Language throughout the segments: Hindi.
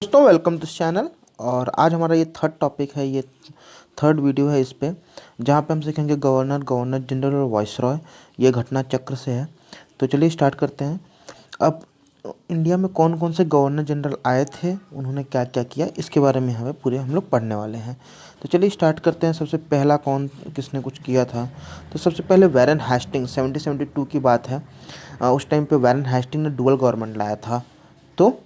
दोस्तों वेलकम टू चैनल। और आज हमारा ये थर्ड टॉपिक है, ये थर्ड वीडियो है इस पे, जहाँ पे हम सीखेंगे गवर्नर, गवर्नर जनरल और वाइसरॉय। ये घटना चक्र से है। तो चलिए स्टार्ट करते हैं। अब इंडिया में कौन कौन से गवर्नर जनरल आए थे, उन्होंने क्या क्या किया, इसके बारे में हमें पूरे हम लोग पढ़ने वाले हैं। तो चलिए स्टार्ट करते हैं। सबसे पहला कौन, किसने कुछ किया था? तो सबसे पहले वैरन हेस्टिंग, 1772 की बात है। उस टाइम पे वैरन हेस्टिंग ने डुअल गवर्नमेंट लाया था। तो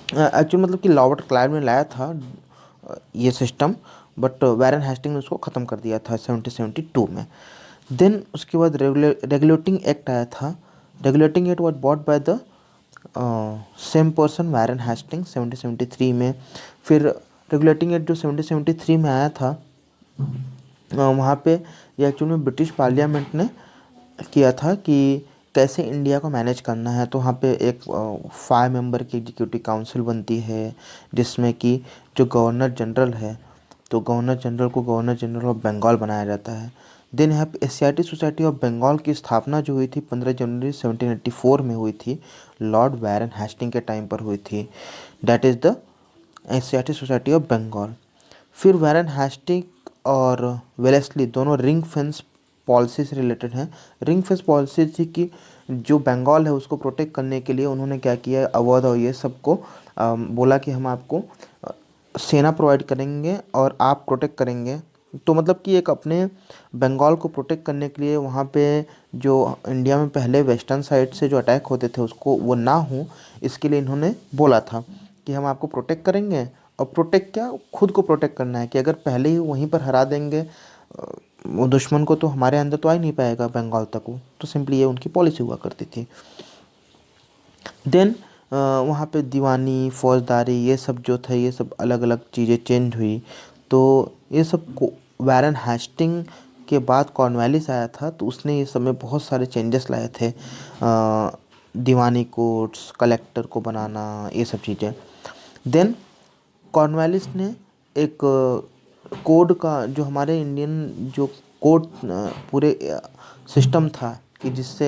एक्चुअली मतलब कि रॉबर्ट क्लाइव ने लाया था ये सिस्टम, बट वैरन हेस्टिंग ने उसको ख़त्म कर दिया था 1772 में। देन उसके बाद रेगुलेटिंग एक्ट आया था। Regulating act was bought by the same person Warren Hastings 1773 में। फिर रेगुलेटिंग एक्ट जो 1773 में आया था, वहाँ पे ये एक्चुअली में ब्रिटिश पार्लियामेंट ने किया था कि कैसे इंडिया को मैनेज करना है। तो वहाँ पे एक 5 मेंबर की एग्जीक्यूटिव काउंसिल बनती है, जिसमें कि जो गवर्नर जनरल है, तो गवर्नर जनरल को गवर्नर जनरल ऑफ बंगाल बनाया जाता है। देन यहाँ पे एशियाटिक सोसाइटी ऑफ बंगाल की स्थापना जो हुई थी 15 जनवरी 1784 में हुई थी, लॉर्ड वारन हेस्टिंग के टाइम पर हुई थी। That is the Asiatic Society of Bengal. फिर वारन हेस्टिंग और वेलेस्ली दोनों रिंग फेंस पॉलिसी से रिलेटेड हैं। रिंग फेंस पॉलिसी थी कि जो बंगाल है उसको प्रोटेक्ट करने के लिए उन्होंने क्या किया, अवध और ये सबको बोला कि हम आपको सेना प्रोवाइड करेंगे और आप प्रोटेक्ट करेंगे। तो मतलब कि एक अपने बंगाल को प्रोटेक्ट करने के लिए वहाँ पे जो इंडिया में पहले वेस्टर्न साइड से जो अटैक होते थे उसको वो ना हो, इसके लिए इन्होंने बोला था कि हम आपको प्रोटेक्ट करेंगे। और प्रोटेक्ट क्या, खुद को प्रोटेक्ट करना है कि अगर पहले ही वहीं पर हरा देंगे वो दुश्मन को, तो हमारे अंदर तो आ ही नहीं पाएगा बंगाल तक वो। तो सिंपली ये उनकी पॉलिसी हुआ करती थी। देन वहाँ पे दीवानी, फौजदारी, ये सब जो थे, ये सब अलग अलग चीज़ें चेंज हुई। तो ये सब को वैरन हेस्टिंग के बाद कॉर्नवालिस आया था, तो उसने ये सब में बहुत सारे चेंजेस लाए थे। दीवानी कोर्ट्स, कलेक्टर को बनाना, ये सब चीज़ें। देन कॉर्नवालिस ने एक कोड का, जो हमारे इंडियन जो कोड पूरे सिस्टम था कि जिससे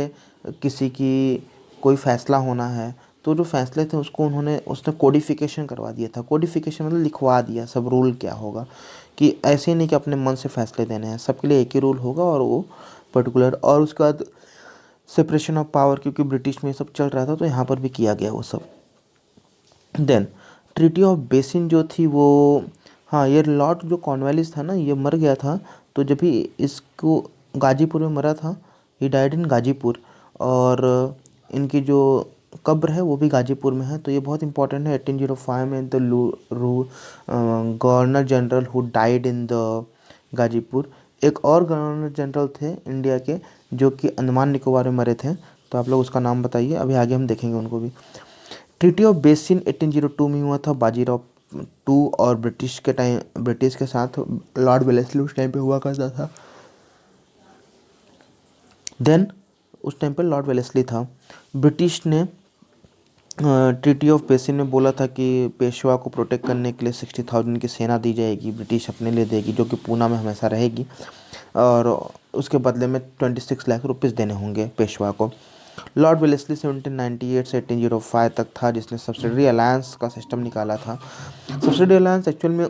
किसी की कोई फैसला होना है, तो जो फैसले थे उसको उसने कोडिफिकेशन करवा दिया था। कोडिफिकेशन मतलब लिखवा दिया सब रूल क्या होगा, कि ऐसे नहीं कि अपने मन से फैसले देने हैं, सबके लिए एक ही रूल होगा और वो पर्टिकुलर। और उसके बाद सेपरेशन ऑफ पावर, क्योंकि ब्रिटिश में सब चल रहा था तो यहाँ पर भी किया गया वो सब। देन ट्रीटी ऑफ बेसिन जो थी वो, हाँ, ये लॉर्ड जो कॉर्नवालिस था ना, ये मर गया था। तो जब भी इसको गाजीपुर में मरा था, ही डाइड इन गाजीपुर। और इनकी जो कब्र है वो भी गाजीपुर में है। तो ये बहुत इंपॉर्टेंट है। 1805 में the governor general who died in the Ghazipur. एक और गवर्नर जनरल थे इंडिया के जो कि अंडमान निकोबार में मरे थे, तो आप लोग उसका नाम बताइए, अभी आगे हम देखेंगे उनको भी। ट्रीटी ऑफ बेसिन 1802 में हुआ था बाजीराव टू और ब्रिटिश के साथ लॉर्ड वेलेस्ली उस टाइम पे हुआ करता था। देन उस टाइम पे लॉर्ड वेलेस्ली था। ब्रिटिश ने ट्रीटी ऑफ बेसिन में बोला था कि पेशवा को प्रोटेक्ट करने के लिए 60,000 की सेना दी जाएगी, ब्रिटिश अपने लिए देगी, जो कि पूना में हमेशा रहेगी। और उसके बदले में 26 लाख रुपीस देने होंगे पेशवा को। लॉर्ड वेलेस्ली 1798 से 1805 तक था, जिसने सब्सिडरी अलायंस का सिस्टम निकाला था। सब्सिडरी अलायंस एक्चुअल में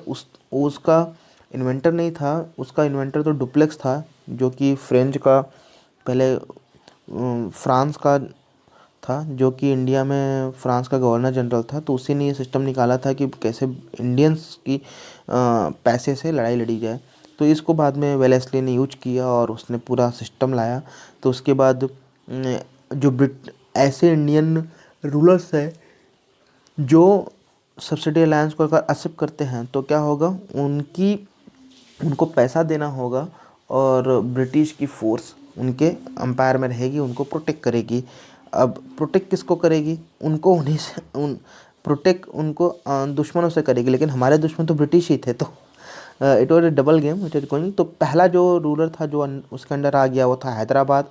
उसका इन्वेंटर नहीं था, उसका इन्वेंटर तो डुप्लेक्स था, जो कि फ्रेंच का, पहले फ्रांस का था, जो कि इंडिया में फ्रांस का गवर्नर जनरल था। तो उसी ने ये सिस्टम निकाला था कि कैसे इंडियंस की पैसे से लड़ाई लड़ी जाए। तो इसको बाद में वेलेस्ली ने यूज किया और उसने पूरा सिस्टम लाया। तो उसके बाद जो ऐसे इंडियन रूलर्स हैं जो सब्सिडी अलायंस को अगर एक्सेप्ट करते हैं, तो क्या होगा, उनको पैसा देना होगा और ब्रिटिश की फोर्स उनके एम्पायर में रहेगी, उनको प्रोटेक्ट करेगी। अब प्रोटेक्ट किसको करेगी, उनको उन्हीं से प्रोटेक्ट उनको दुश्मनों से करेगी, लेकिन हमारे दुश्मन तो ब्रिटिश ही थे। तो it was A double game, it is going. तो पहला जो रूलर था जो उसके अंडर आ गया वो था हैदराबाद,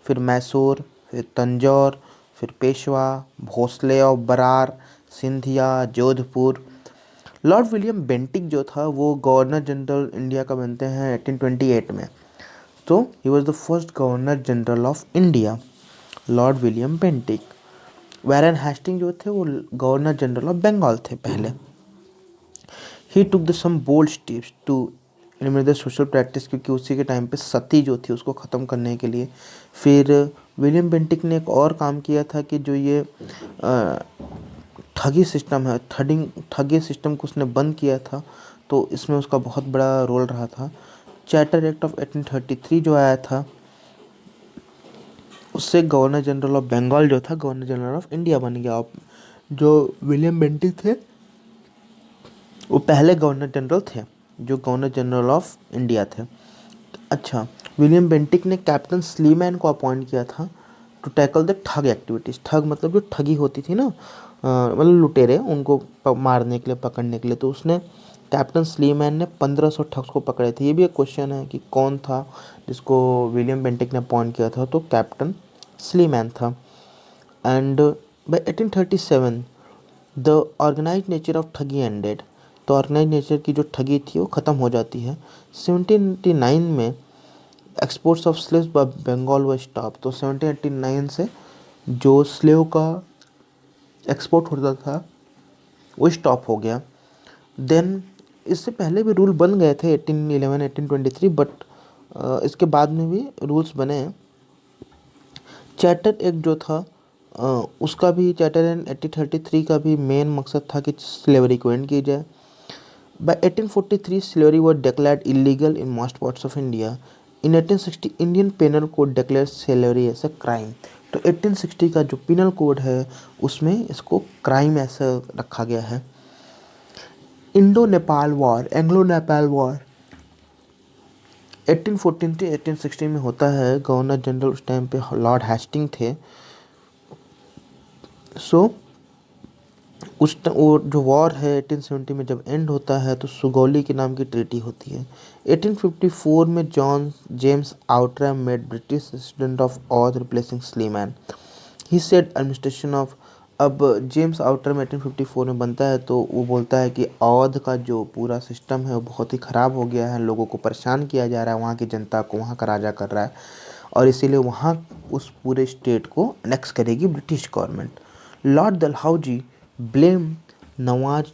फिर मैसूर, फिर तंजौर, फिर पेशवा, भोसले और Berar, Scindia, Jodhpur. Lord William Bentinck जो था वो गवर्नर जनरल इंडिया का बनते हैं 1828 में। तो he was the first governor general of India, Lord William Bentinck. Warren Hastings जो थे वो गवर्नर जनरल ऑफ बंगाल थे पहले। He took the some bold steps to eliminate the social practice, क्योंकि उसी के टाइम पे सती जो थी उसको ख़त्म करने के लिए। फिर विलियम बेंटिक ने एक और काम किया था कि जो ये ठगी सिस्टम है, ठगी सिस्टम को उसने बंद किया था, तो इसमें उसका बहुत बड़ा रोल रहा था। चार्टर एक्ट ऑफ 1833 जो आया था, उससे गवर्नर जनरल ऑफ बंगाल जो था गवर्नर जनरल ऑफ इंडिया बन गया। जो विलियम बेंटिक थे वो पहले गवर्नर जनरल थे जो गवर्नर जनरल ऑफ इंडिया थे। अच्छा, विलियम बेंटिक ने कैप्टन स्लीमैन को अपॉइंट किया था टू टैकल द ठग एक्टिविटीज़। ठग मतलब जो ठगी होती थी ना, मतलब लुटेरे, उनको मारने के लिए, पकड़ने के लिए। तो उसने कैप्टन स्लीमैन ने 1500 ठग्स को पकड़े थे। ये भी एक क्वेश्चन है कि कौन था जिसको विलियम बेंटिक ने अपॉइंट किया था, तो कैप्टन स्लीमैन था। And by 1837 the organise nature of thuggee ended. तो ऑर्गेनाइज नेचर की जो ठगी थी वो ख़त्म हो जाती है। 1789 में exports of slaves by Bengal व स्टॉप। तो 1789 से जो स्लेव का एक्सपोर्ट होता था वो स्टॉप हो गया। देन इससे पहले भी रूल बन गए थे 1811 1823, बट इसके बाद में भी रूल्स बने हैं। चार्टर एक्ट जो था उसका भी, चार्टर एक्ट 1833 का भी मेन मकसद था कि स्लेवरी को एंड की जाए। By 1843 slavery was declared illegal in most parts of India. In 1860 Indian penal code declare slavery as a crime. तो 1860 का जो पिनल कोड है उसमें इसको क्राइम ऐसा रखा गया है। Indo Nepal war, Anglo Nepal war 1814 से 1816 में होता है। गवर्नर जनरल उस टाइम पे लॉर्ड हेस्टिंग थे। सो वो जो वॉर है 1870 में जब एंड होता है तो सुगौली के नाम की ट्रीटी होती है। 1854 में John James Outram made British resident of Oudh replacing Sleeman. He said administration of. अब जेम्स आउटरैम 1854 में बनता है तो वो बोलता है कि अवध का जो पूरा सिस्टम है वो बहुत ही ख़राब हो गया है, लोगों को परेशान किया जा रहा है, वहाँ की जनता को वहाँ का राजा कर रहा है, और इसीलिए वहाँ उस पूरे स्टेट को अनेक्स करेगी British government. Lord Dalhousie blame Nawaz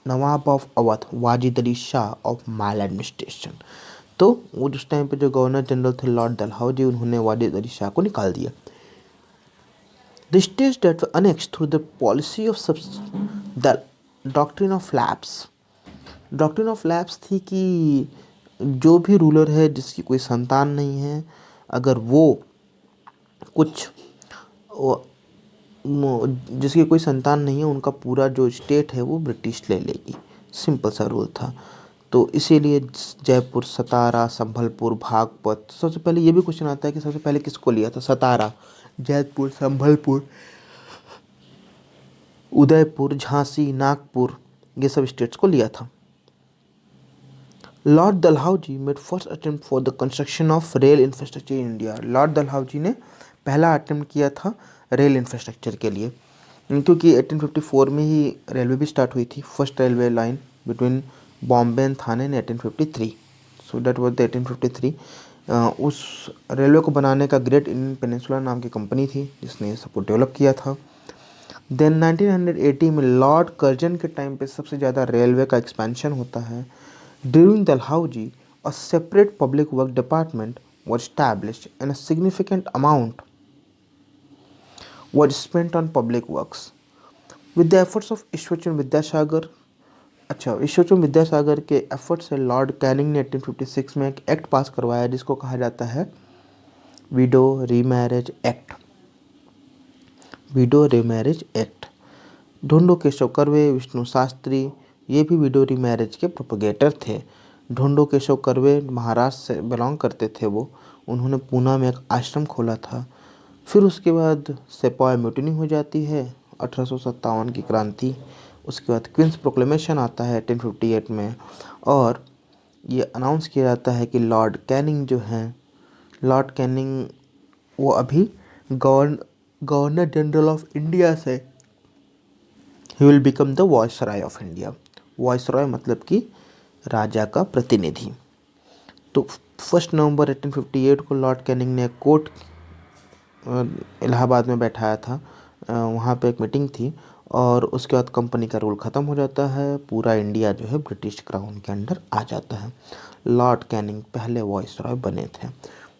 Nawab of Awadh Wajid Ali Shah of mall administration. तो वो जिस टाइम पे जो गवर्नर जनरल थे लॉर्ड डलहौजी, उन्होंने वाजिद अली शाह को निकाल दिया। The states that were annexed through the policy of the doctrine of lapse। Doctrine of lapse थी कि जो भी रूलर है जिसकी कोई संतान नहीं है, अगर वो कुछ जिसकी कोई संतान नहीं है, उनका पूरा जो स्टेट है वो ब्रिटिश ले लेगी। सिंपल सा रूल था। तो इसीलिए जयपुर, सतारा, संभलपुर, भागपत। सबसे पहले ये भी क्वेश्चन आता है कि सबसे पहले किसको लिया था? सतारा, जयपुर, संभलपुर, उदयपुर, झांसी, नागपुर, ये सब स्टेट्स को लिया था। Lord Dalhousie made first attempt for the construction of rail infrastructure in India. Lord Dalhousie ने पहला अटेम्प्ट किया था रेल इंफ्रास्ट्रक्चर के लिए, क्योंकि 1854 में ही रेलवे भी स्टार्ट हुई थी। First railway line between Bombay and Thane in 1853। So that was the 1853। उस रेलवे को बनाने का ग्रेट इंडियन पेनिनसुला नाम की कंपनी थी जिसने ये सबको डेवलप किया था। देन 1980 में लॉर्ड कर्जन के टाइम पे सबसे ज़्यादा रेलवे का एक्सपेंशन होता है। During Dalhousie a separate public work department was established and a significant amount was spent on public works. With the efforts of Ishwar Chandra Vidyasagar, अच्छा, ईश्वरचंद्र विद्यासागर के एफर्ट से लॉर्ड कैनिंग ने 1856 में एक एक्ट पास करवाया जिसको कहा जाता है window remarriage act. Window remarriage act. ढूंढो केशव कर्वे, विष्णु शास्त्री, ये भी विडो रीमैरिज के प्रोपगेटर थे। ढूंढो केशव कर्वे महाराष्ट्र से बिलोंग करते थे वो। उन्होंने पूना में एक आश्रम खोला था। फिर उसके बाद सेपॉय म्यूटिनी हो जाती है, 1857 की क्रांति। उसके बाद क्वींस प्रोक्लेमेशन आता है 1858 में, और ये अनाउंस किया जाता है कि लॉर्ड कैनिंग जो हैं, लॉर्ड कैनिंग वो अभी गवर्नर जनरल ऑफ इंडिया से he will become the viceroy of India. Viceroy मतलब कि राजा का प्रतिनिधि। तो 1 नवंबर 1858 को लॉर्ड कैनिंग ने कोर्ट इलाहाबाद में बैठाया था वहाँ पे एक मीटिंग थी और उसके बाद कंपनी का रूल ख़त्म हो जाता है, पूरा इंडिया जो है ब्रिटिश क्राउन के अंडर आ जाता है। लॉर्ड कैनिंग पहले वॉइसरॉय बने थे।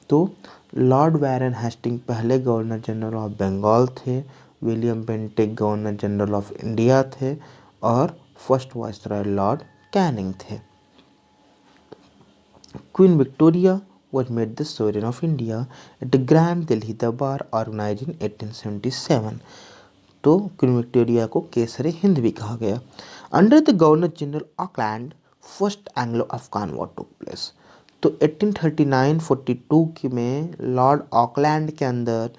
तो लॉर्ड वारेन हेस्टिंग पहले गवर्नर जनरल ऑफ बंगाल थे, William Bentinck governor general of India थे और फर्स्ट वॉइसरॉय लॉर्ड कैनिंग थे। Queen Victoria was made the Sovereign of India at the Grand Delhi Darbar organized in 1877। तो क्वीन विक्टोरिया को केसर हिंद भी कहा गया। Under the governor general Auckland first Anglo Afghan war took place. तो 1839-42 की में लॉर्ड ऑकलैंड के अंदर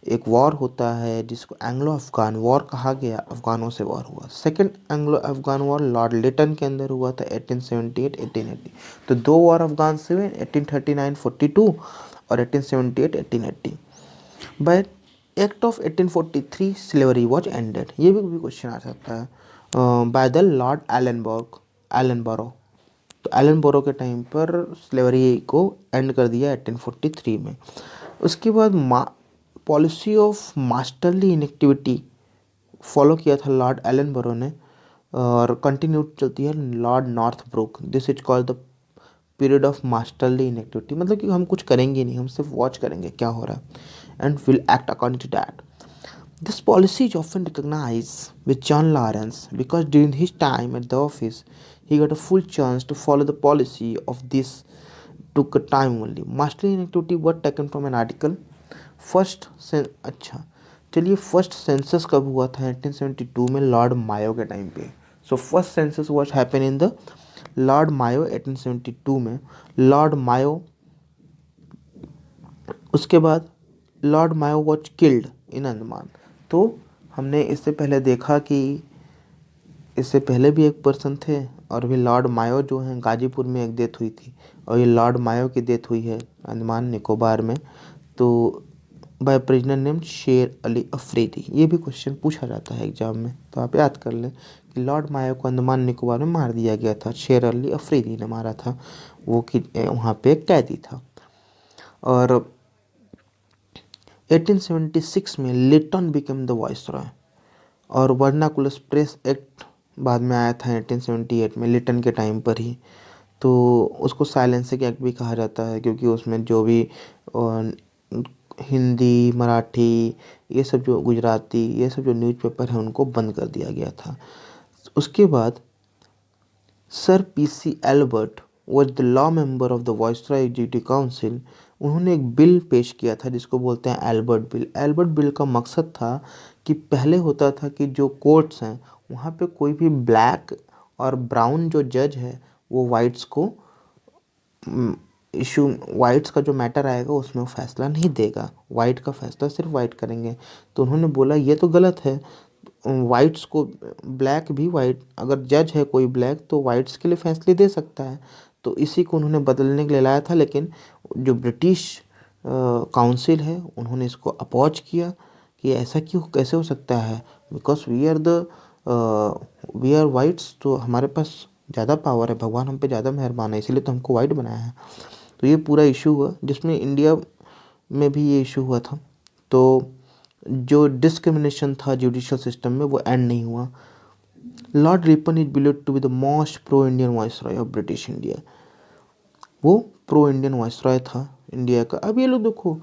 एक वॉर होता है जिसको एंग्लो अफगान वॉर कहा गया, अफगानों से वॉर हुआ। Second Anglo Afghan war Lord Lytton के अंदर हुआ था 1878-1880। तो दो वॉर अफगान से हुए 1839-42 और 1878-1880। Bye act of 1843 slavery was ended. ये भी क्वेश्चन आ सकता है। Bye the Lord Ellenborough. तो एलनबरो के टाइम पर स्लेवरी को एंड कर दिया 1843 में। उसके बाद policy of masterly inactivity follow किया था लॉर्ड एलनबरो ने और कंटिन्यू चलती है Lord Northbrook. This is called the period of masterly inactivity, मतलब कि हम कुछ करेंगे नहीं, हम सिर्फ वॉच करेंगे क्या हो रहा है and will act according to that. This policy is often recognized with John Lawrence because during his time at the office, he got a full chance to follow the policy of this took a time only. Mastery inactivity were taken from an article. अच्छा चलिए, फर्स्ट सेंसस कब हुआ था? 1872 में लॉर्ड मायो के टाइम पे। So first census was happen in the Lord Mayo 1872 में। लॉर्ड मायो, उसके बाद Lord Mayo was killed in Andaman. तो हमने इससे पहले देखा कि इससे पहले भी एक पर्सन थे और अभी लॉर्ड मायो जो हैं गाजीपुर में एक डेथ हुई थी और ये लॉर्ड मायो की डेथ हुई है अंडमान निकोबार में। तो बाय प्रिजनर नेम शेर अली अफरीदी। ये भी क्वेश्चन पूछा जाता है एग्जाम में, तो आप याद कर लें कि लॉर्ड मायो को अंडमान निकोबार में मार दिया गया था, शेर अली अफरीदी ने मारा था, वो कि वहाँ पे एक कैदी था। और 1876 में लिटन बिकेम द वॉइसरॉय और वर्नाकुलर प्रेस एक्ट बाद में आया था 1878 में लिटन के टाइम पर ही। तो उसको साइलेंसिंग एक्ट भी कहा जाता है क्योंकि उसमें जो भी हिंदी, मराठी, ये सब जो गुजराती, ये सब जो न्यूज़पेपर हैं उनको बंद कर दिया गया था। उसके बाद sir PC Albert was the law member of the viceroy executive council. उन्होंने एक बिल पेश किया था जिसको बोलते हैं एल्बर्ट बिल। एल्बर्ट बिल का मकसद था कि पहले होता था कि जो कोर्ट्स हैं वहाँ पे कोई भी ब्लैक और ब्राउन जो जज है वो वाइट्स को इशू, वाइट्स का जो मैटर आएगा उसमें वो फैसला नहीं देगा, वाइट का फैसला सिर्फ वाइट करेंगे। तो उन्होंने बोला ये तो गलत है, वाइट्स को, ब्लैक भी, वाइट अगर जज है कोई ब्लैक तो वाइट्स के लिए फैसले दे सकता है। तो इसी को उन्होंने बदलने के लिए लाया था, लेकिन जो ब्रिटिश काउंसिल है उन्होंने इसको अपोज किया कि ऐसा क्यों, कैसे हो सकता है, बिकॉज वी आर वाइट्स, तो हमारे पास ज़्यादा पावर है, भगवान हम पे ज़्यादा मेहरबान है, इसीलिए तो हमको वाइट बनाया है। तो ये पूरा इशू हुआ जिसमें इंडिया में भी ये इशू हुआ था। तो जो डिस्क्रिमिनेशन था जुडिशियल सिस्टम में वो एंड नहीं हुआ। Lord Ripon is believed to be the most pro Indian viceroy of British India. वो प्रो इंडियन वाइसरॉय था इंडिया का। अब ये लोग देखो,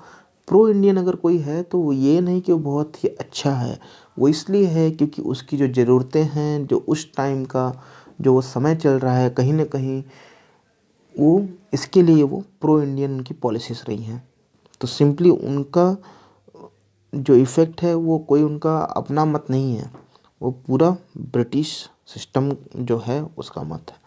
प्रो इंडियन अगर कोई है तो वो ये नहीं कि वो बहुत ही अच्छा है, वो इसलिए है क्योंकि उसकी जो ज़रूरतें हैं, जो उस टाइम का जो वो समय चल रहा है, कहीं ना कहीं वो इसके लिए वो प्रो इंडियन उनकी पॉलिसीज़ रही हैं। तो सिंपली उनका जो इफ़ेक्ट है वो कोई उनका अपना मत नहीं है, वो पूरा ब्रिटिश सिस्टम जो है उसका मत है।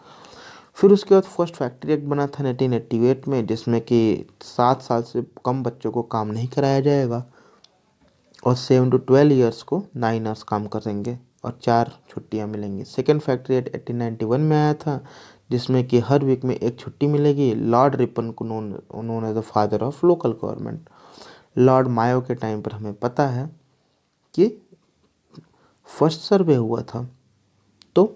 फिर उसके बाद फर्स्ट फैक्ट्री एक्ट बना था 1988 में, जिसमें कि 7 साल से कम बच्चों को काम नहीं कराया जाएगा और 7 to 12 ईयर्स को 9 आवर्स काम करेंगे और 4 छुट्टियां मिलेंगी। सेकेंड फैक्ट्री एक्ट 1891 में आया था जिसमें कि हर वीक में एक छुट्टी मिलेगी। लॉर्ड रिपन को known as the father of local government. Lord Mayo के टाइम पर हमें पता है कि फर्स्ट सर्वे हुआ था। तो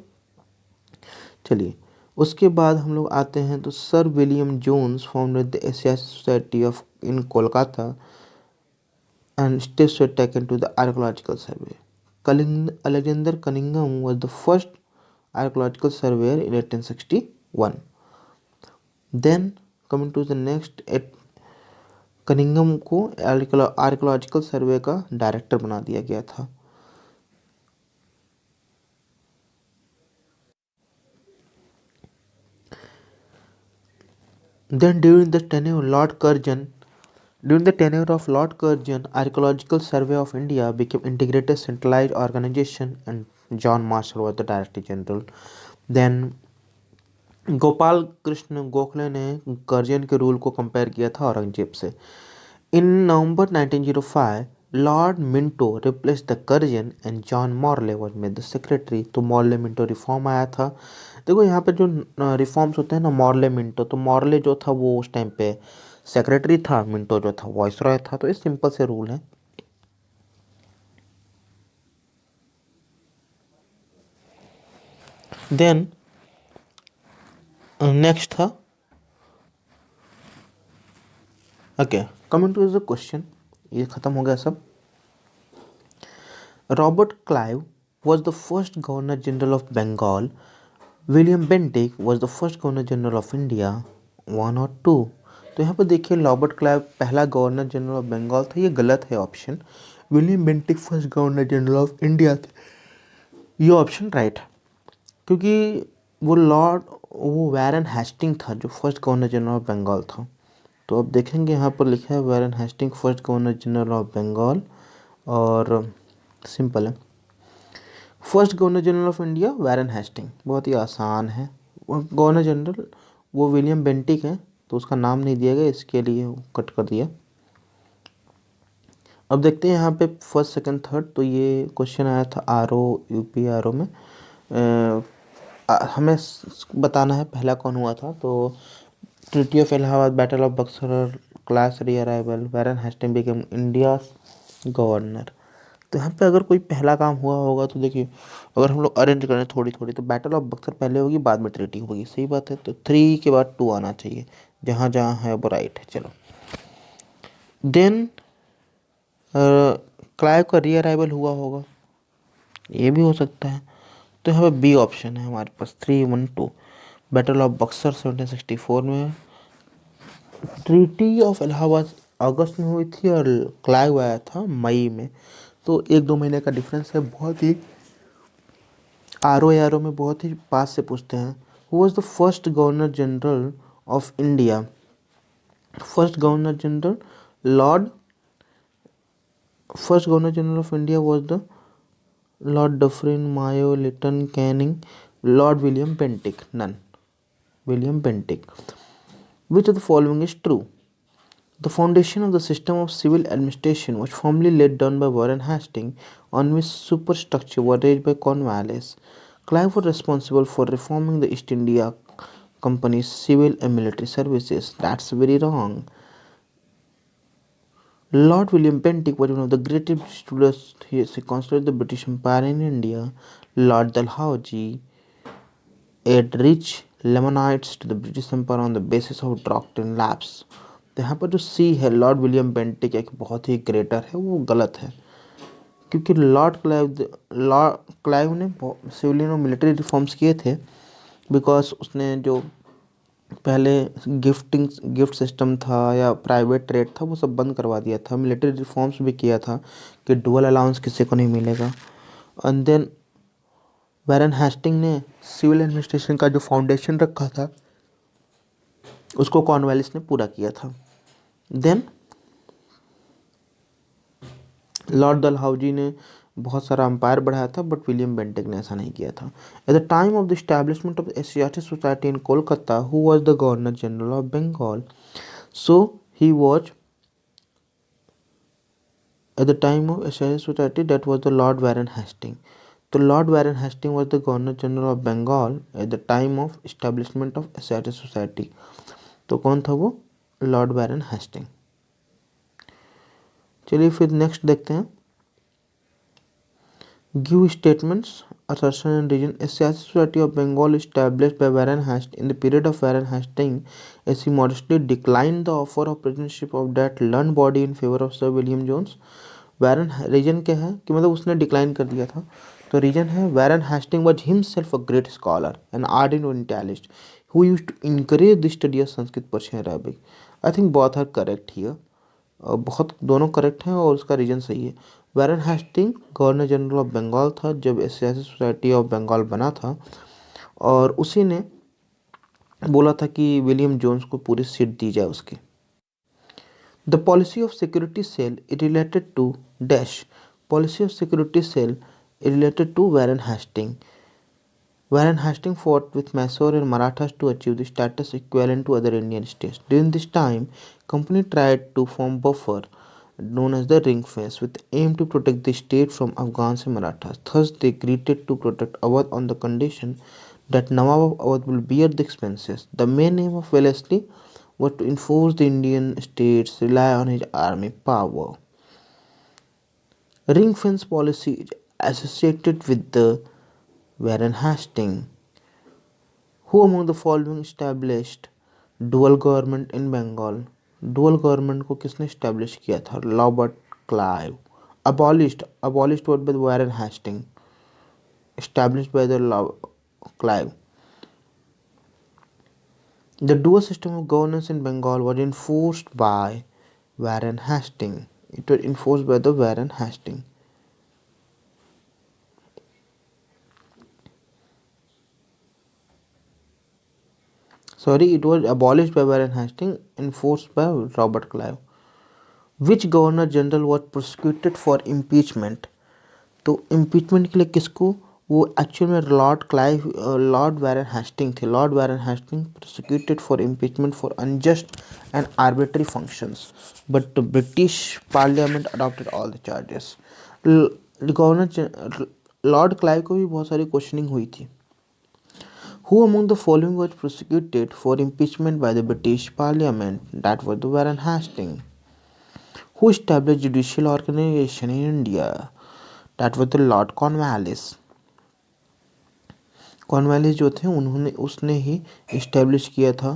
चलिए, उसके बाद हम लोग आते हैं तो sir William Jones founded the Asia society of in Kolkata and steps were taken to the archaeological survey. Alexander Cunningham was the first archaeological surveyor in 1861. Then coming to the next, Cunningham को आर्कियोलॉजिकल सर्वे का डायरेक्टर बना दिया गया था. Then during the tenure of Lord Curzon, Archaeological Survey of India became integrated centralized organization and John Marshall was the Director General. Then Gopal Krishna Gokhale ने कर्जन के रूल को कंपेयर किया था औरंगजेब से. इन नवंबर 1905 Lord Minto replace the Curzon and John Morley was made the secretary. तो मॉर्ले मिंटो रिफॉर्म आया था. देखो यहाँ पे जो रिफॉर्म्स होते हैं ना, मॉर्ले मिंटो, तो मॉर्ले जो था वो उस टाइम पे सेक्रेटरी था, मिंटो जो था वॉइसरॉय था. तो ये सिंपल से रूल है. देन नेक्स्ट था, okay, coming to the question, ये खत्म हो गया सब. Robert Clive was the first Governor General of Bengal. विलियम बेंटिक was the first Governor General of India. 1 और 2. तो यहाँ पर देखिए रॉबर्ट क्लाइव पहला गवर्नर जनरल ऑफ बंगाल था, ये गलत है option. William Bentinck first governor general of India थे, ये ऑप्शन राइट है. क्योंकि वो वैरन हेस्टिंग था जो first governor general of Bengal था. तो अब देखेंगे यहाँ पर लिखा है Warren Hastings first governor general of Bengal, और सिंपल है. First governor general of India Warren Hastings, बहुत ही आसान है. गवर्नर जनरल वो विलियम बेंटिक है, तो उसका नाम नहीं दिया गया, इसके लिए कट कर दिया. अब देखते हैं यहाँ पे फर्स्ट सेकंड थर्ड. तो ये क्वेश्चन आया था यूपी आर में. हमें बताना है पहला कौन हुआ था. तो treaty of Allahabad, battle of Buxar, Clive's rearrival, Warren Hastings became India governor. तो यहाँ पे अगर कोई पहला काम हुआ होगा तो देखिए, अगर हम लोग अरेंज करें थोड़ी थोड़ी, तो बैटल ऑफ बक्सर पहले होगी, बाद में ट्रीटी होगी. सही बात है. तो 3 के बाद 2 आना चाहिए, जहाँ जहाँ है वो राइट है. चलो, देन क्लाइव का रीअराइवल हुआ होगा, ये भी हो सकता है. तो यहाँ पे बी ऑप्शन है हमारे पास, 312. बैटल ऑफ बक्सर 1764 में, ट्रीटी ऑफ इलाहाबाद अगस्त में हुई थी और क्लाइव आया था मई में. तो 1-2 महीने का डिफरेंस है. बहुत ही आर में बहुत ही पास से पूछते हैं. Who was the first governor general of India. First governor general of India was the Lord Dufferin, Mayo, Lytton, Canning, Lord William Bentinck. None. William Bentinck. Which of the following is true? The foundation of the system of civil administration was formally laid down by Warren Hastings, on which superstructure were raised by Cornwallis. Clive was responsible for reforming the East India Company's civil and military services. That's very wrong. Lord William Bentinck was one of the greatest rulers. He constituted the British Empire in India. Lord Dalhousie aid rich Lemonites to the British Empire on the basis of doctrine lapse. तो यहाँ पर जो सी है लॉर्ड विलियम बेंटिक एक बहुत ही ग्रेटर है, वो गलत है. क्योंकि लॉर्ड क्लाइव ने सिविलियन और मिलिट्री रिफॉर्म्स किए थे. बिकॉज उसने जो पहले गिफ्ट सिस्टम था या प्राइवेट ट्रेड था वो सब बंद करवा दिया था. मिलिट्री रिफॉर्म्स भी किया था कि डुअल अलाउंस किसी को नहीं मिलेगा. एंड देन वैरन हेस्टिंग ने सिविल एडमिनिस्ट्रेशन का जो फाउंडेशन रखा था उसको कॉर्नवालिस ने पूरा किया था. देन लॉर्ड डलहौजी ने बहुत सारा अंपायर बढ़ाया था, बट विलियम बेंटिक ने ऐसा नहीं किया था. At the time of the establishment of Asiatic Society in Kolkata, who was the governor general of Bengal. So he was at the time of Asiatic Society, that was the Lord Warren Hastings. तो Lord Warren Hastings was the governor general of Bengal at the time of establishment of Asiatic Society. तो कौन था वो? Lord Warren Hastings. चलिए फिर नेक्स्ट देखते हैं. Give statements, assertion and reason. A Siasi Society of Bengal established by Warren Hastings in the period of Warren Hastings, as he modestly declined the offer of presidency of that learned body in favor of Sir William Jones. Warren reason क्या है कि मतलब उसने डिक्लाइन कर दिया था, तो रीजन है Warren Hasting was himself a great scholar and ardent orientalist who used to encourage the study of Sanskrit Persian Arabic. I think both are correct here, बहुत दोनों करेक्ट हैं और उसका रीजन सही है। Warren Hasting governor general of Bengal था जब सियासी सोसाइटी ऑफ बंगाल बना था, और उसी ने बोला था कि विलियम जोन्स को पूरी सीट दी जाए उसकी। The policy of security cell is related to dash. Policy of security cell is related to Warren Hastings. Warren Hastings fought with Mysore and Marathas to achieve the status equivalent to other Indian states. During this time, company tried to form buffer known as the ring fence with aim to protect the state from Afghans and Marathas. Thus, they agreed to protect Awadh on the condition that Nawab of Awadh will bear the expenses. The main aim of Wellesley was to enforce the Indian states rely on his army power. Ring fence policy is associated with the Warren Hastings, who among the following established dual government in Bengal. Dual government को किसने स्टैब्लिश किया था? Robert Clive. abolished what by Warren Hastings, established by the Clive. The dual system of governance in Bengal was enforced by Warren Hastings. It was enforced by the Warren Hastings. Sorry, it was abolished by Warren Hastings, enforced by Robert Clive. Which governor general was prosecuted for impeachment? तो इम्पीचमेंट के लिए किसको? वो एक्चुअल में लॉर्ड वारन हेस्टिंग थे। Lord Warren Hasting prosecuted for impeachment for unjust and arbitrary functions, but British parliament adopted all the charges. Governor Lord Clive को भी बहुत सारी क्वेश्चनिंग हुई थी। Who among the following was prosecuted for impeachment by the British Parliament? That was the Warren Hastings. Who established judicial organization in India? That was the Lord Cornwallis. Cornwallis जो थे उसने ही इस्टेब्लिश किया था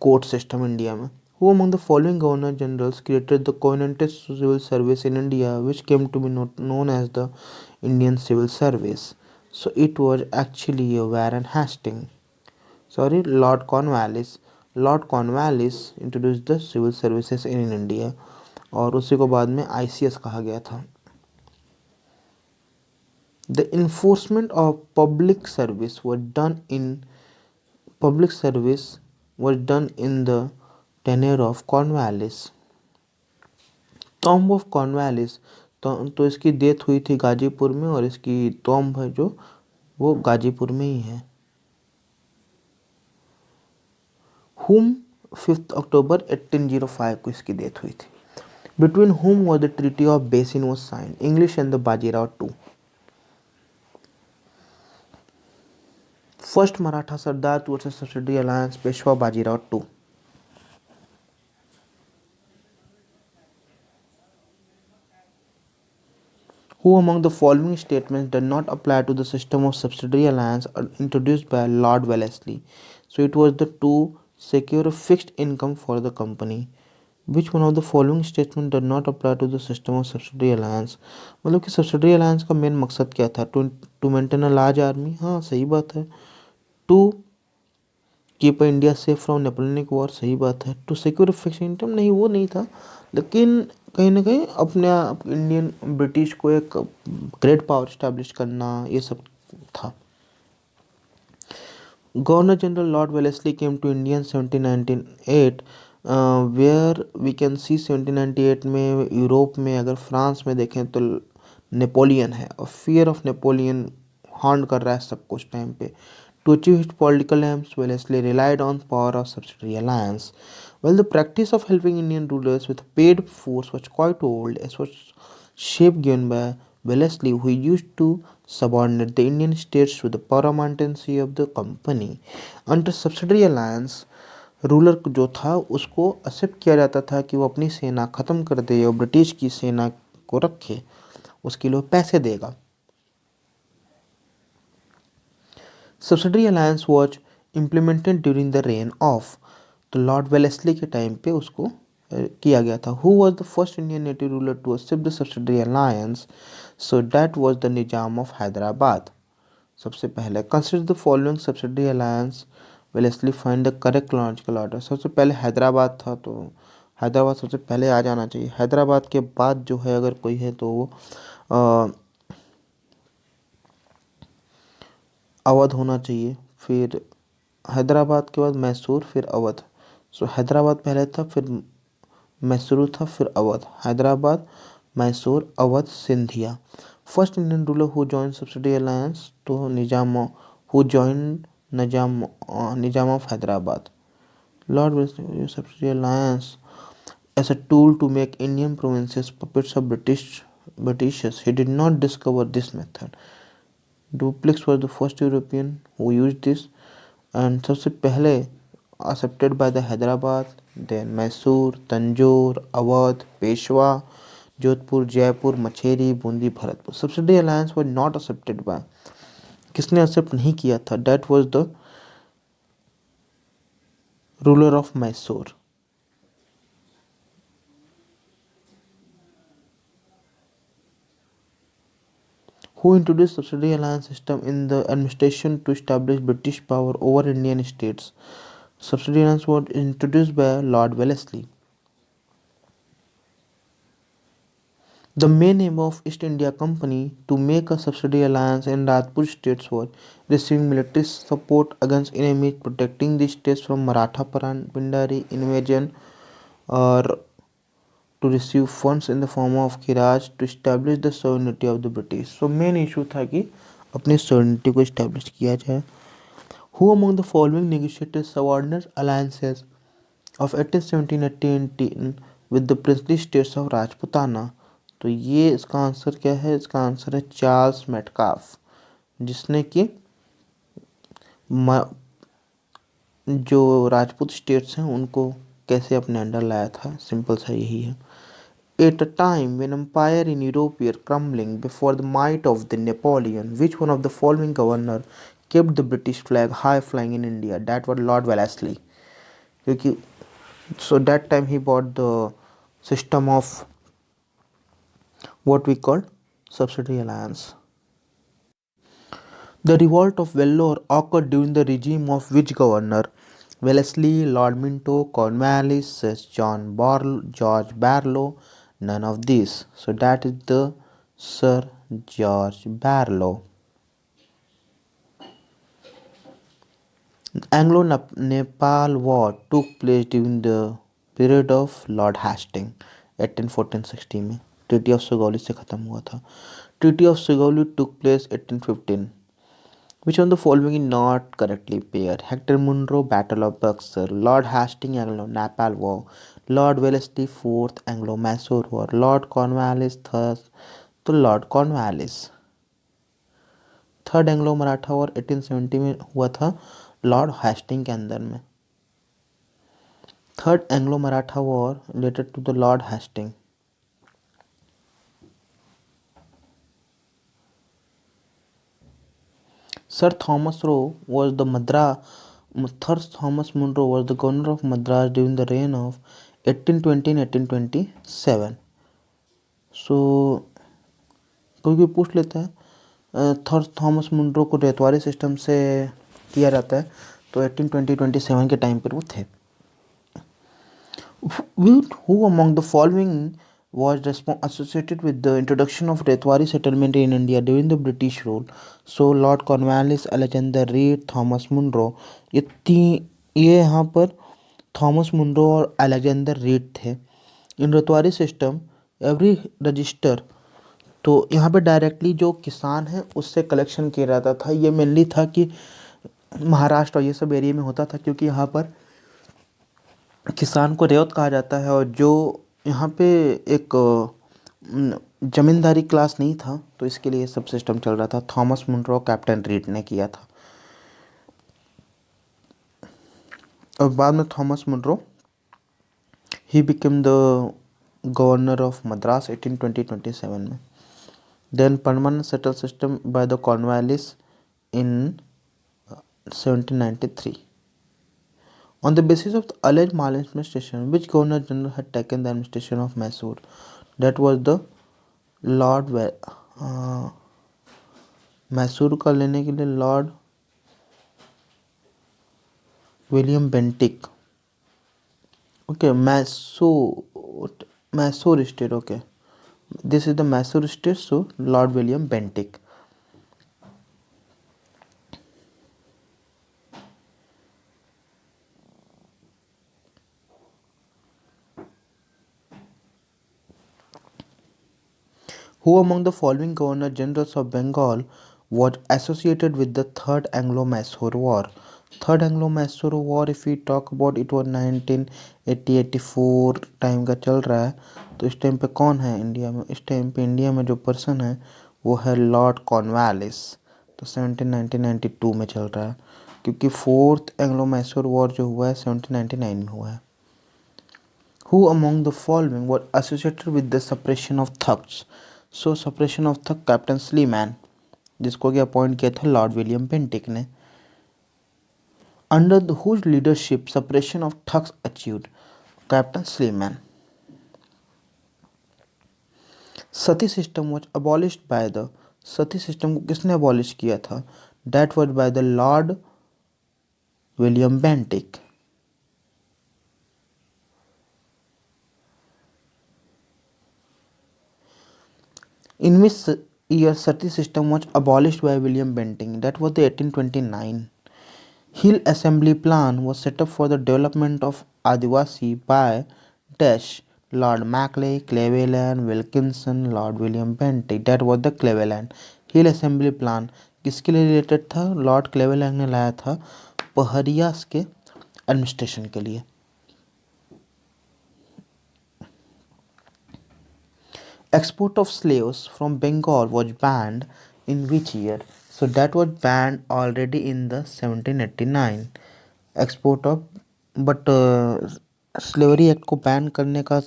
कोर्ट सिस्टम इंडिया में। Who among the following governor generals created the covenanted civil service in India, which came to be known as the Indian Civil Service? So it was actually Warren Hastings. Sorry, Lord Cornwallis. Lord Cornwallis introduced the civil services in India, और उसी को बाद में ICS कहा गया था। The enforcement of public service was done in the tenure of Cornwallis. Tomb of Cornwallis, तो इसकी डेथ हुई थी गाजीपुर में, और इसकी टॉम्ब है जो वो गाजीपुर में ही है। Whom 5 अक्टूबर 1805 को इसकी डेथ हुई थी। Between whom was the Treaty of Basin was signed? English and the Bajirao II. First Maratha Sardar towards a subsidiary alliance, Peshwa Bajirao II. Who among the following statements did not apply to the system of subsidiary alliance introduced by Lord Wellesley? So it was the to secure a fixed income for the company. Which one of the following statements did not apply to the system of subsidiary alliance? मतलब कि subsidiary alliance का मेन मकसद क्या था? To maintain a large army. हाँ सही बात है। To keep India safe from Napoleonic war, सही बात है। टू सिक्योर फिक्स इनकम, नहीं वो नहीं था, लेकिन कहीं ना कहीं अपने इंडियन ब्रिटिश को एक ग्रेट पावर इस्टेब्लिश करना, ये सब था। Governor general Lord Wellesley came to India 1798, where we can see 1798 में यूरोप में, अगर फ्रांस में देखें तो नेपोलियन है, और फियर ऑफ नेपोलियन हॉन्ड कर रहा है सब कुछ टाइम पे। To achieve his political aims, Wellesley relied on power of subsidiary alliance. While the practice of helping Indian rulers with paid force was quite old, as was shape given by Wellesley, who used to subordinate the Indian states to the paramountcy of the company. Under subsidiary alliance, ruler जो था उसको एक्सेप्ट किया जाता था कि वो अपनी सेना ख़त्म कर दे और ब्रिटिश की सेना को रखे, उसके लिए पैसे देगा। Subsidiary alliance was implemented during the reign of, तो लॉर्ड वेलेस्ली के टाइम पे उसको किया गया था. Who was the first Indian native ruler to accept the subsidiary alliance? So that was the Nizam of Hyderabad. सबसे पहले consider the following subsidiary alliance Wellesley find the correct logical order. सबसे पहले हैदराबाद था, तो हैदराबाद सबसे पहले आ जाना चाहिए. हैदराबाद के बाद जो है अगर कोई है तो वो अवध होना चाहिए. फिर हैदराबाद के बाद मैसूर, फिर अवध. सो हैदराबाद पहले था, फिर मैसूर था, फिर Awadh. Hyderabad, Mysore, Awadh, Scindia. First Indian ruler who join subsidy alliance, तो Nizam who join Nizam of Hyderabad. Lord Wellesley subsidy alliance as a tool to make Indian provinces puppets of Britishers. He did not discover this method. Dupleix was the first European who used this, and सबसे पहले accepted by the Hyderabad, then Mysore, Tanjore, Awadh, Peshwa, Jodhpur, Jaipur, Machheri, Bundi, Bharatpur. Subsidy alliance was not accepted by, किसने एक्सेप्ट नहीं किया था? That was the ruler of Mysore. Who introduced subsidy alliance system in the administration to establish British power over Indian states? Subsidy alliance was introduced by Lord Wellesley. The main aim of East India Company to make a subsidy alliance in Rajput states was receiving military support against enemies, protecting the states from Maratha Pindari invasion, or to receive funds in the form of Khiraj to establish the sovereignty of the British. So main issue था कि अपनी sovereignty को establish किया जाए. Who among the following negotiated subordinate alliances of 1817-18 with the princely states of Rajputana? तो ये इसका आंसर क्या है? इसका आंसर है चार्ल्स मेटकाफ, जिसने कि जो राजपूत स्टेट्स हैं उनको कैसे अपने अंडर लाया था. सिंपल सा यही है. At a time when empire in Europe were crumbling before the might of the Napoleon, which one of the following governor kept the British flag high flying in India? That was Lord Wellesley. क्योंकि so that time he bought the system of what we call subsidy alliance. The revolt of Vellore occurred during the regime of which governor? Wellesley, Lord Minto, Cornwallis, Sir George Barlow. None of these. So that is the Sir George Barlow. Anglo-Nepal War took place during the period of Lord Hastings 1814-16 में. ट्रीटी ऑफ सुगौली से ख़त्म हुआ था. Treaty of Sugauli took place 1815. Which one of the following is not correctly paired? Hector Munro, Battle of Buxar. Lord Hastings, Anglo-Nepal War. Lord Wellesley, Fourth Anglo-Mysore War. Lord Cornwallis, third, तो Lord Cornwallis. Third Anglo Maratha war 1870 में हुआ था लॉर्ड हेस्टिंग के अंदर में. Third Anglo Maratha war related to the Lord Hastings. Sir Thomas Roe was the Sir Thomas Munro was the governor of Madras during the reign of 1820 and 1827. So कोई पूछ लेता है सर थॉमस मुनरो को रेतवारी सिस्टम से किया जाता है, तो 1820-27 के टाइम पर वो थे. Who among the following was associated with the introduction of Retwari settlement in India during the British rule? So Lord Cornwallis, Alexander Reed, Thomas Munro. ये यहाँ पर थॉमस मुनरो और अलेक्जेंडर रीड थे. इन रेतवारी सिस्टम एवरी रजिस्टर, तो यहाँ पे डायरेक्टली जो किसान है उससे कलेक्शन किया जाता था. ये मेनली था कि महाराष्ट्र और ये सब एरिया में होता था, क्योंकि यहाँ पर किसान को रेवत कहा जाता है, और जो यहाँ पे एक जमींदारी क्लास नहीं था, तो इसके लिए सब सिस्टम चल रहा था. थॉमस मुनरो, कैप्टन रीड ने किया था. और बाद में थॉमस मुनरो ही became the governor of Madras 1820-27 में. Then permanent settle system by the Cornwallis in 1793. On the basis of the alleged maladministration, which Governor General had taken the administration of Mysore? That was the Lord Mysore का लेने के लिए Lord William Bentinck. Okay, Mysore state. Okay, this is the Mysore state, so Lord William Bentinck. Who among the following Governor Generals of Bengal was associated with the Third Anglo-Mysore War? Third Anglo-Mysore War, if we talk about, it was 1980-84 time का चल रहा है. तो इस टाइम पे कौन है इंडिया में? इस टाइम पे इंडिया में जो पर्सन है वो है लॉर्ड कॉर्नवालिस. तो 1992 में चल रहा है, क्योंकि फोर्थ एंग्लो मैसूर वॉर जो हुआ है 1799 में हुआ है. Who among the following were associated with the suppression of thugs? So suppression of thug, captain Sleeman, जिसको कि अपॉइंट किया था लॉर्ड विलियम बेंटिक ने. Under whose leadership suppression of thugs achieved? Captain Sleeman. Sati system was abolished by the, sati system को किसने अबॉलिश किया था? That was by the Lord William Bentinck. In which year sati system was abolished by William Bentinck? That was the 1829. Hill Assembly Plan was set up for the development of Adivasi by Dash, Lord Mackley, Cleveland, Wilkinson, Lord William Bentinck. That was the Cleveland. Hill Assembly Plan किसके लिए रिलेटेड था? लॉर्ड क्लेवेलैंड ने लाया था पहरियास के एडमिनिस्ट्रेशन के लिए. Export of slaves from Bengal was banned in which year? So that was banned already in the 1789. Export of, but slavery act को बैन करने का,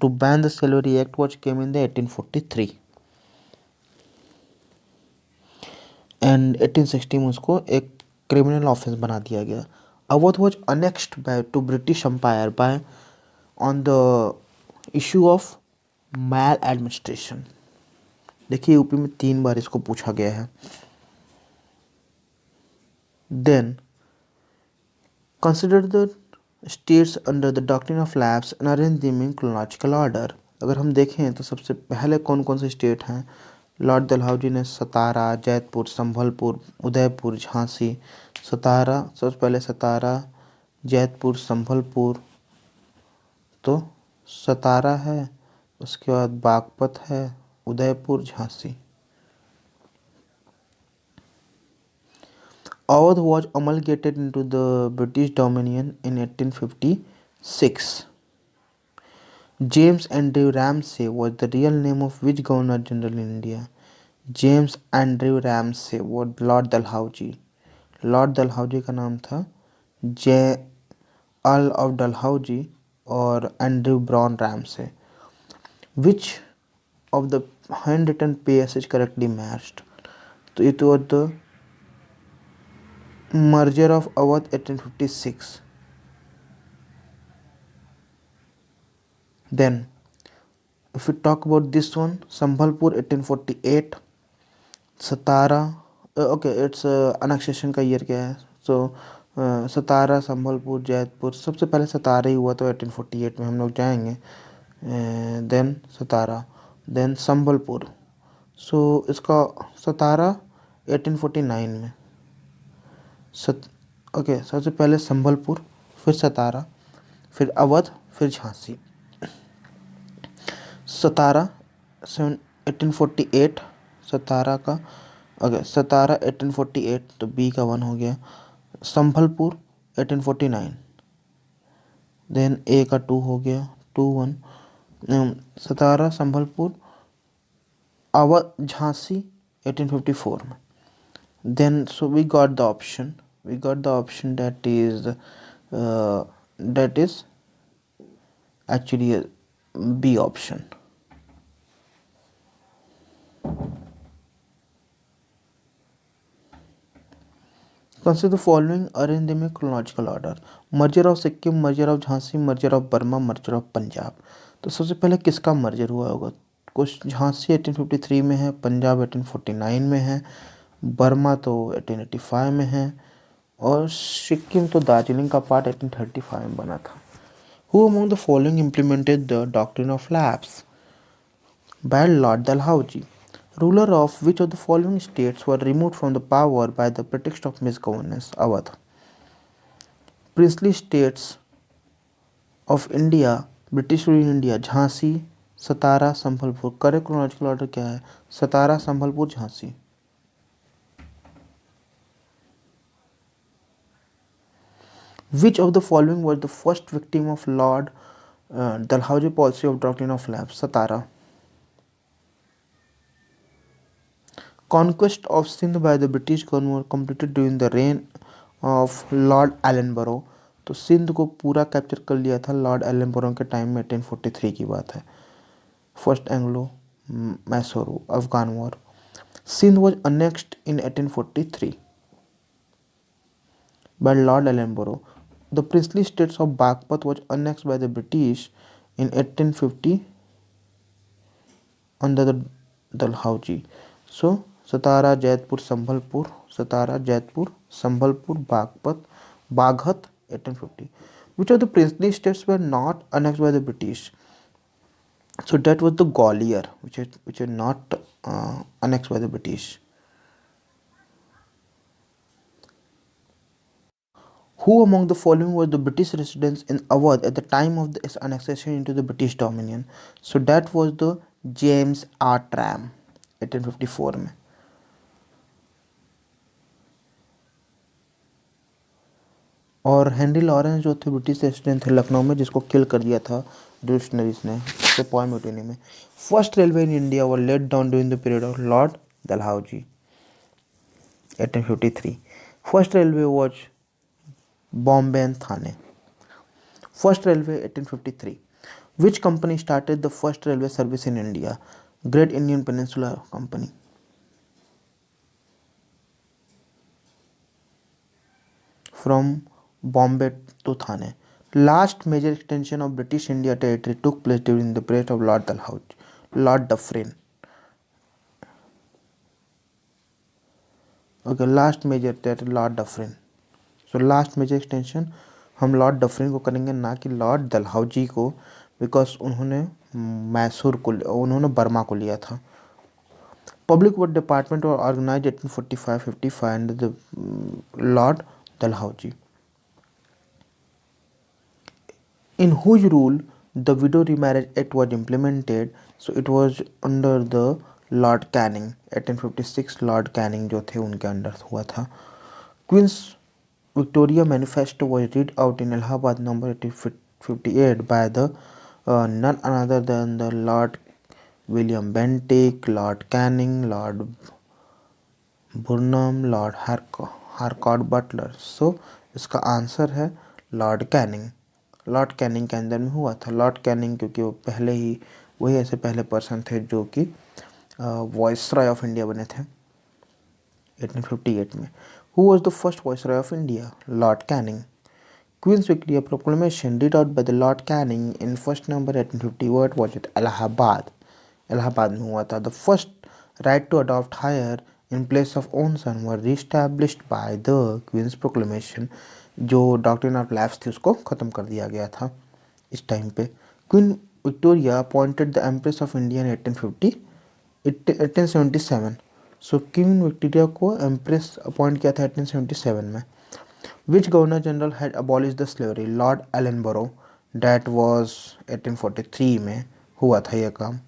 to ban the slavery act was came in the 1843 and 1860 में उसको एक क्रिमिनल ऑफेंस बना दिया गया. Awadh was annexed by to British Empire by on the issue of maladministration. देखिए यूपी में 3 बार इसको पूछा गया है. Then consider the states under the doctrine of lapse and arrange them in chronological order. अगर हम देखें तो सबसे पहले कौन कौन से स्टेट हैं? लॉर्ड डलहौजी ने सतारा, जैतपुर, संभलपुर, उदयपुर, झांसी. सतारा, सबसे पहले सतारा, जैतपुर, संभलपुर. तो सतारा है, उसके बाद बागपत है, Udaipur, Jhansi. Awadh was amalgamated into the British Dominion in 1856. James Andrew Ramsay was the real name of which Governor General in India? James Andrew Ramsay was Lord Dalhousie. Lord Dalhousie का नाम था जे अर्ल ऑफ डलहौजी और Andrew brown Ramsay. Which of the handwritten passages correctly matched? तो it was the merger of Awadh 1856. Then if we talk about this one, Sambhalpur 1848, Satara, okay it's annexation का ईयर क्या है? सो सतारा, संभलपुर, जैतपुर. सबसे पहले सतारा ही हुआ तो 1848 में हम लोग जाएंगे. देन सतारा, देन संभलपुर. सो इसका सतारा 1849 में. ओके, सबसे पहले संभलपुर, फिर सतारा, फिर अवध, फिर झांसी. सतारा 1848, सतारा का, ओके सतारा 1848, तो बी का 1 हो गया. संभलपुर 1849, देन ए का 2 हो गया, 2 1. सतारा, संभलपुर, अवध, झांसी 1854 में. Then so we got the option that is actually a B option. Consider the following, arrange them in chronological order. Merger of Sikkim, merger of Jhansi, merger of Burma, merger of Punjab. तो सबसे पहले किसका मर्जर हुआ होगा? कुछ झांसी 1853 में है, पंजाब 1849 में है, बर्मा तो 1885 में है, और सिक्किम तो दार्जिलिंग का पार्ट 1835 में बना था। Who among the following implemented the doctrine of lapse? By Lord Dalhousie. Ruler of which of the following states were removed from the power by the pretext of misgovernance? Awadh. Princely states of India, British rule in India, Jhansi, Satara, Sambalpur. Correct chronological order क्या है? Satara, Sambalpur, Jhansi. Which of the following was the first victim of Lord Dalhousie policy of doctrine of lapse? Satara. Conquest of Sindh by the British government completed during the reign of Lord Ellenborough. तो सिंध को पूरा कैप्चर कर लिया था लॉर्ड एलनबरो के टाइम में, 1843 की बात है। First Anglo Mysuru Afghan war. Sindh was annexed in 1843 by Lord Ellenborough. The princely states of Bagpat was annexed by the British in 1850 under the Dalhousie. So Satara, Jaitpur, Sambalpur, Satara, Jaitpur, Sambalpur, Baghpat, Baghat 1850. Which of the princely states were not annexed by the British? So that was the Gwalior, which are not annexed by the British. Who among the following were the British residents in Awadh at the time of its annexation into the British dominion? So that was the James R. Tram, 1854 में। और हेनरी लॉरेंस जो थे ब्रिटिश रेसिडेंट थे लखनऊ में, जिसको किल कर दिया था डिक्शनरीज ने उसके पॉइंट म्यूटिनी में। फर्स्ट रेलवे इन इंडिया वो laid down during the period of Lord Dalhousie 1853। First railway was Bombay and Thane. First railway 1853। Which company started the first railway service in India? Great Indian peninsula company. From Bombay to Thane. Last major extension of British India territory took place during the period of Lord Dalhousie, Lord Dufferin. Okay, last major territory Lord Dufferin. So last major extension हम लॉर्ड डफरिन को करेंगे, ना कि लॉर्ड डलहौजी को, बिकॉज उन्होंने मैसूर को, उन्होंने बर्मा को लिया था। पब्लिक वर्क डिपार्टमेंट और organise 1845-55 under the Lord Dalhousie. In whose rule the Widow Remarriage Act was implemented? So it was under the Lord Canning, 1856 Lord Canning जो थे उनके अंडर हुआ था। Queen's Victoria Manifesto was read out in Allahabad number 1858 by the none other than the Lord William Bentinck, Lord Canning, Lord Burnham, Lord Harcourt Butler. So इसका आंसर है लॉर्ड कैनिंग। लॉर्ड कैनिंग के अंदर में हुआ था। लॉर्ड कैनिंग क्योंकि वो पहले ही वही ऐसे पहले पर्सन थे जो कि वॉइसरॉय ऑफ इंडिया बने थे 1858 में। Who was the first viceroy of India? Lord Canning. Queen's Victoria proclamation read out by the Lord Canning in first number 1850 word was at Allahabad. Allahabad में हुआ था। The first right to adopt heir in place of own son were reestablished by the Queen's proclamation. जो डॉक्ट्रिन ऑफ लैप्स थी उसको ख़त्म कर दिया गया था इस टाइम पे। Queen Victoria appointed the empress of India in 1877। So Queen Victoria को एम्प्रेस अपॉइंट किया था 1877 में। Which governor general had abolish the slavery? Lord Ellenborough. That was 1843 में हुआ था यह काम।